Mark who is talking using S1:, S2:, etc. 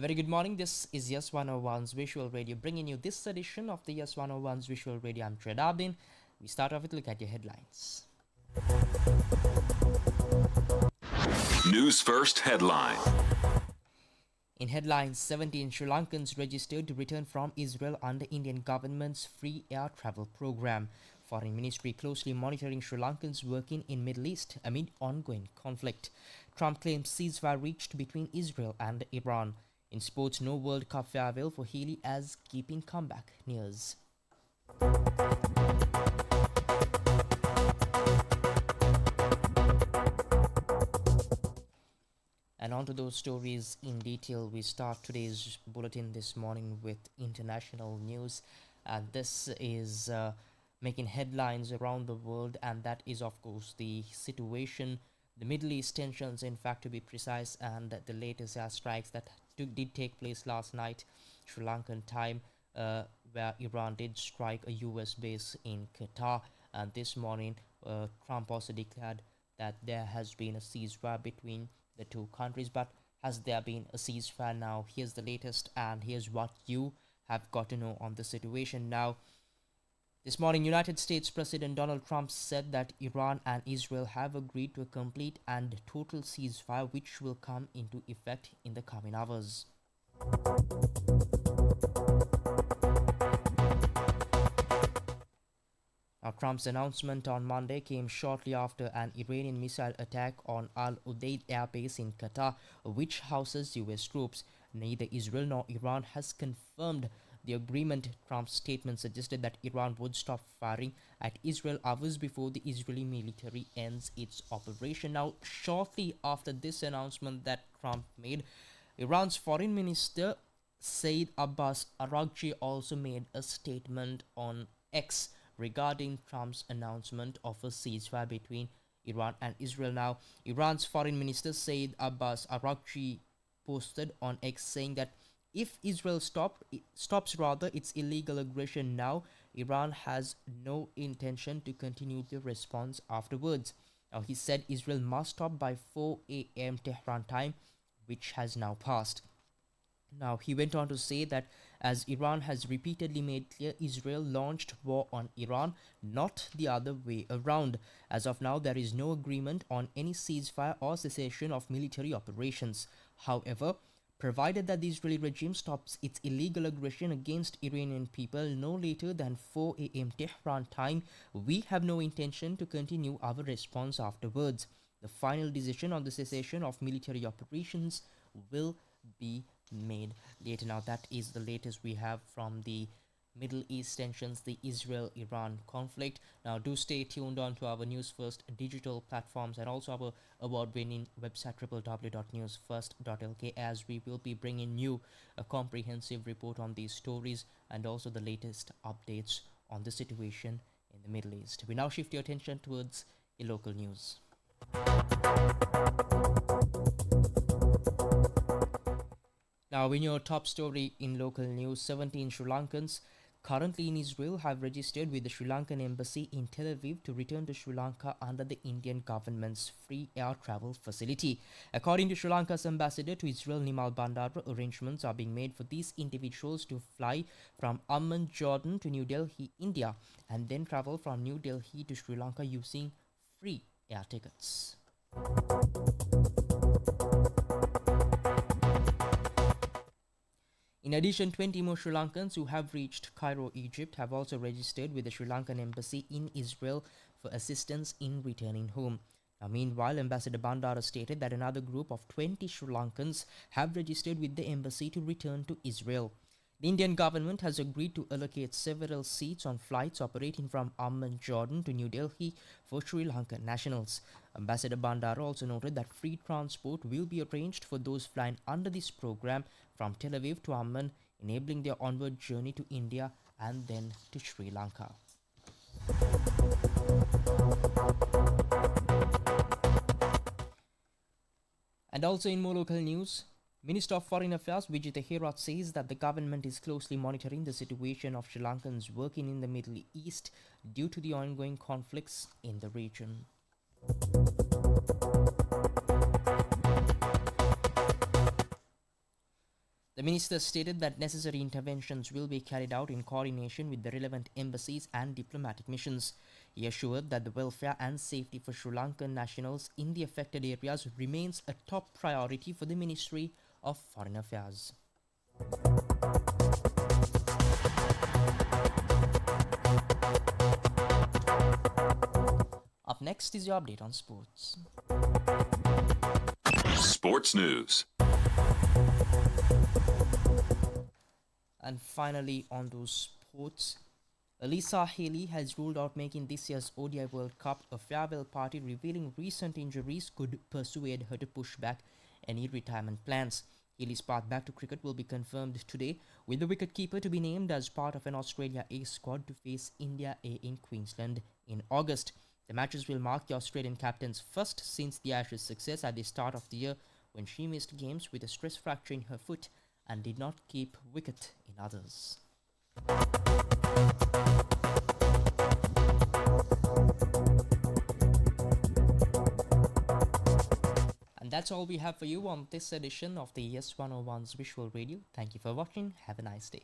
S1: very good morning. This is YES101's Visual Radio, bringing you this edition of the YES101's Visual Radio. I'm Tred Abdin. We start off with a look at your headlines.
S2: News First headline.
S1: In headlines, 17 Sri Lankans registered to return from Israel under Indian government's free air travel program. Foreign Ministry closely monitoring Sri Lankans working in Middle East amid ongoing conflict. Trump claims ceasefire reached between Israel and Iran. In sports, no World Cup farewell for Healy as keeping comeback nears. And on to those stories in detail. We start today's bulletin this morning with international news. And this is making headlines around the world, and that is, of course, the situation, the Middle East tensions, in fact, to be precise, and the latest airstrikes that did take place last night, Sri Lankan time, where Iran did strike a US base in Qatar. And this morning, Trump also declared that there has been a ceasefire between the two countries. But has there been a ceasefire now? Here's the latest, and here's what you have got to know on the situation now. This morning, United States President Donald Trump said that Iran and Israel have agreed to a complete and total ceasefire, which will come into effect in the coming hours. Now, Trump's announcement on Monday came shortly after an Iranian missile attack on Al Udeid Air Base in Qatar, which houses US troops. Neither Israel nor Iran has confirmed the agreement. Trump's statement suggested that Iran would stop firing at Israel hours before the Israeli military ends its operation. Now, shortly after this announcement that Trump made, Iran's foreign minister Said Abbas Araghchi also made a statement on X regarding Trump's announcement of a ceasefire between Iran and Israel. Now, Iran's foreign minister Said Abbas Araghchi posted on X saying that if Israel stops its illegal aggression now, Iran has no intention to continue the response afterwards. Now, he said Israel must stop by 4 a.m. Tehran time, which has now passed. Now, he went on to say that as Iran has repeatedly made clear, Israel launched war on Iran, not the other way around. As of now, there is no agreement on any ceasefire or cessation of military operations. However, provided that the Israeli regime stops its illegal aggression against Iranian people no later than 4 a.m. Tehran time, we have no intention to continue our response afterwards. The final decision on the cessation of military operations will be made later. Now, that is the latest we have from the Middle East tensions, the Israel-Iran conflict. Now, do stay tuned on to our News First digital platforms and also our award-winning website www.newsfirst.lk, as we will be bringing you a comprehensive report on these stories and also the latest updates on the situation in the Middle East. We now shift your attention towards the local news. Now, in your top story in local news, 17 Sri Lankans currently in Israel have registered with the Sri Lankan embassy in Tel Aviv to return to Sri Lanka under the Indian government's free air travel facility. According to Sri Lanka's ambassador to Israel, Nimal Bandara, arrangements are being made for these individuals to fly from Amman, Jordan to New Delhi, India, and then travel from New Delhi to Sri Lanka using free air tickets. In addition, 20 more Sri Lankans who have reached Cairo, Egypt, have also registered with the Sri Lankan embassy in Israel for assistance in returning home. Now, meanwhile, Ambassador Bandara stated that another group of 20 Sri Lankans have registered with the embassy to return to Israel. The Indian government has agreed to allocate several seats on flights operating from Amman, Jordan to New Delhi for Sri Lankan nationals. Ambassador Bandara also noted that free transport will be arranged for those flying under this program from Tel Aviv to Amman, enabling their onward journey to India and then to Sri Lanka. And also in more local news, Minister of Foreign Affairs Vijay Herat says that the government is closely monitoring the situation of Sri Lankans working in the Middle East due to the ongoing conflicts in the region. The The minister stated that necessary interventions will be carried out in coordination with the relevant embassies and diplomatic missions. He assured that the welfare and safety for Sri Lankan nationals in the affected areas remains a top priority for the Ministry of Foreign Affairs. Up next is your update on sports.
S2: Sports news.
S1: And finally, on to sports. Alyssa Haley has ruled out making this year's ODI World Cup. A farewell party revealing recent injuries could persuade her to push back any retirement plans. Haley's path back to cricket will be confirmed today, with the wicketkeeper to be named as part of an Australia A squad to face India A in Queensland in August. The matches will mark the Australian captain's first since the Ashes' success at the start of the year, when she missed games with a stress fracture in her foot and did not keep wicket in others. And that's all we have for you on this edition of the YES101's Visual Radio. Thank you for watching. Have a nice day.